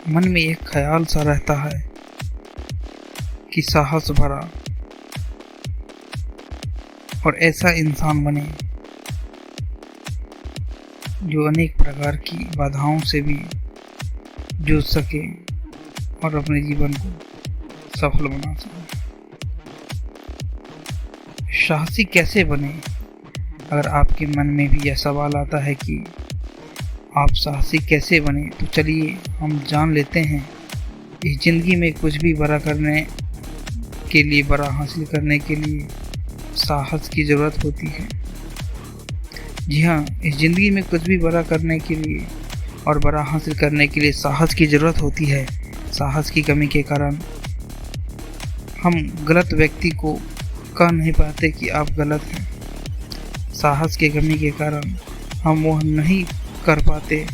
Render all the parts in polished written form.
मन में एक ख्याल सा रहता है कि साहस भरा और ऐसा इंसान बने जो अनेक प्रकार की बाधाओं से भी जूझ सके और अपने जीवन को सफल बना सके। साहसी कैसे बने? अगर आपके मन में भी यह सवाल आता है कि आप साहसी कैसे बने, तो चलिए हम जान लेते हैं। इस ज़िंदगी में कुछ भी बड़ा करने के लिए, बड़ा हासिल करने के लिए साहस की ज़रूरत होती है। जी हाँ, इस ज़िंदगी में कुछ भी बड़ा करने के लिए और बड़ा हासिल करने के लिए साहस की ज़रूरत होती है। साहस की कमी के कारण हम गलत व्यक्ति को कह नहीं पाते कि आप गलत हैं। साहस की कमी के कारण हम वह नहीं कर पाते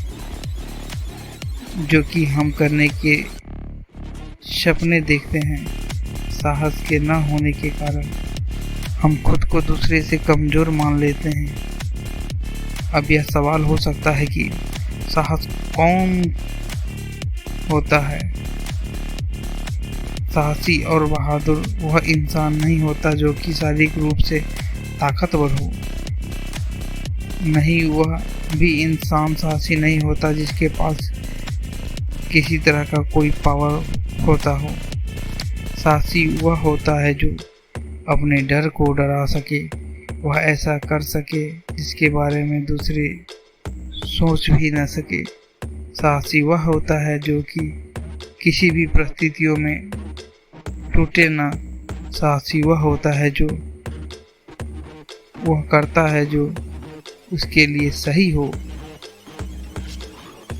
जो कि हम करने के सपने देखते हैं। साहस के न होने के कारण हम खुद को दूसरे से कमज़ोर मान लेते हैं। अब यह सवाल हो सकता है कि साहस कौन होता है? साहसी और बहादुर वह इंसान नहीं होता जो कि शारीरिक रूप से ताकतवर हो। नहीं, वह भी इंसान साहसी नहीं होता जिसके पास किसी तरह का कोई पावर होता हो। साहसी वह होता है जो अपने डर को डरा सके, वह ऐसा कर सके जिसके बारे में दूसरे सोच भी न सके। साहसी वह होता है जो कि किसी भी परिस्थितियों में टूटे ना। साहसी वह होता है जो वह करता है जो उसके लिए सही हो।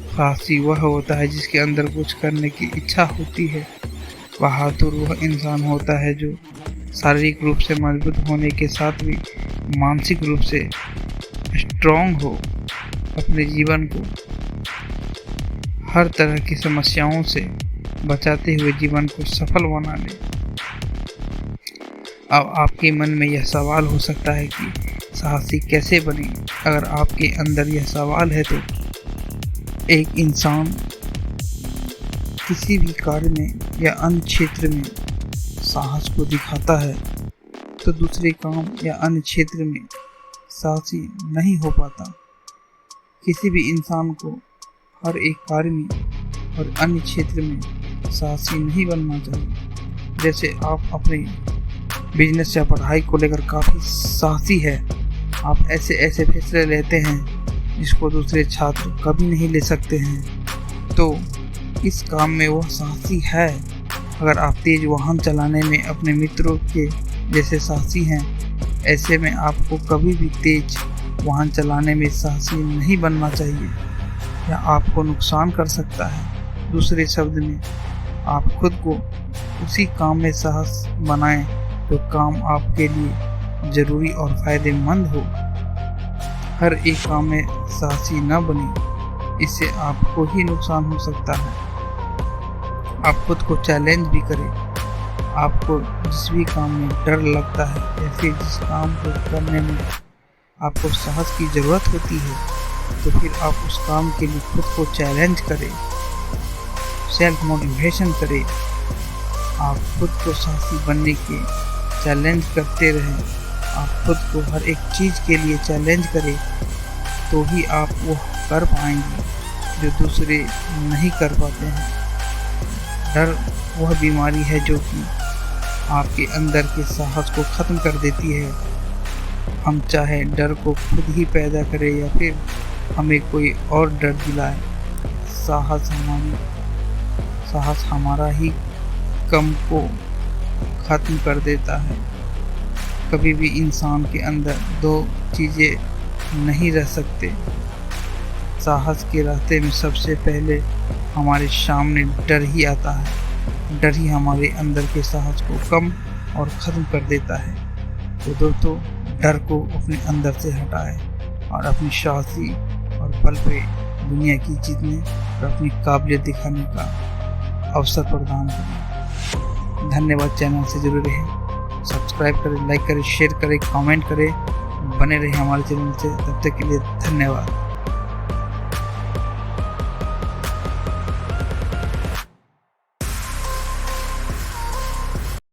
साहसी वह होता है जिसके अंदर कुछ करने की इच्छा होती है। बहादुर वह इंसान होता है जो शारीरिक रूप से मजबूत होने के साथ भी मानसिक रूप से स्ट्रॉन्ग हो, अपने जीवन को हर तरह की समस्याओं से बचाते हुए जीवन को सफल बना ले। अब आपके मन में यह सवाल हो सकता है कि साहसी कैसे बने? अगर आपके अंदर यह सवाल है तो एक इंसान किसी भी कार्य में या अन्य क्षेत्र में साहस को दिखाता है तो दूसरे काम या अन्य क्षेत्र में साहसी नहीं हो पाता। किसी भी इंसान को हर एक कार्य में और अन्य क्षेत्र में साहसी नहीं बनना चाहिए। जैसे आप अपने बिजनेस या पढ़ाई को लेकर काफ़ी साहसी है, आप ऐसे ऐसे फैसले लेते हैं जिसको दूसरे छात्र कभी नहीं ले सकते हैं, तो इस काम में वह साहसी है। अगर आप तेज वाहन चलाने में अपने मित्रों के जैसे साहसी हैं, ऐसे में आपको कभी भी तेज वाहन चलाने में साहसी नहीं बनना चाहिए, या आपको नुकसान कर सकता है। दूसरे शब्द में, आप खुद को उसी काम में साहस बनाएं जो काम आपके लिए ज़रूरी और फ़ायदेमंद हो। हर एक काम में साहसी न बने, इससे आपको ही नुकसान हो सकता है। आप खुद को चैलेंज भी करें। आपको जिस भी काम में डर लगता है या फिर जिस काम को करने में आपको साहस की ज़रूरत होती है, तो फिर आप उस काम के लिए खुद को चैलेंज करें, सेल्फ मोटिवेशन करें। आप खुद को साहसी बनने के चैलेंज करते रहें। आप खुद को हर एक चीज़ के लिए चैलेंज करें, तो ही आप वो कर पाएंगे जो दूसरे नहीं कर पाते हैं। डर वह बीमारी है जो कि आपके अंदर के साहस को ख़त्म कर देती है। हम चाहे डर को खुद ही पैदा करें या फिर हमें कोई और डर दिलाए, साहस हमारा ही कम को ख़त्म कर देता है। कभी भी इंसान के अंदर दो चीज़ें नहीं रह सकते। साहस के रास्ते में सबसे पहले हमारे सामने डर ही आता है। डर ही हमारे अंदर के साहस को कम और ख़त्म कर देता है। तो दोस्तों, डर को अपने अंदर से हटाएं और अपनी साहसी और बल पे दुनिया की जीतने और अपनी काबिलियत दिखाने का अवसर प्रदान करें। धन्यवाद। चैनल से जुड़े रहें, सब्सक्राइब करें, लाइक करें, शेयर करें, कमेंट करें, बने रहें हमारे चैनल से। तब तक के लिए धन्यवाद।